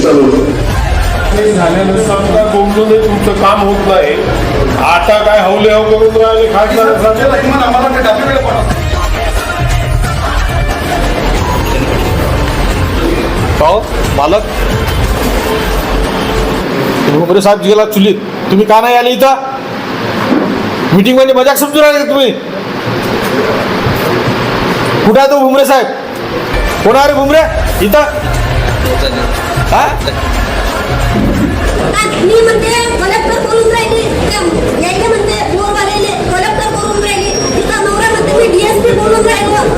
चालवलं. झाल्यानंतर सुद्धा बोलूनही तुमचं काम होत नाही. आता काय हवले हव करून राहिले पाहो मालक भुमरे साहेब गेला चुलीत, तुम्ही का नाही आले इथं? मीटिंग मध्ये मजाक समजून राहिले का तुम्ही? कुठे आहे तो भुमरे साहेब? कोण आहे रे भुमरे इथं? हा मी म्हणते कलेक्टर बोलून राहिली, यायला म्हणते बोर वालेले कलेक्टर बोलून राहिली, तिचा नवरा म्हणते मी डीएसपी बोलून राहिलो.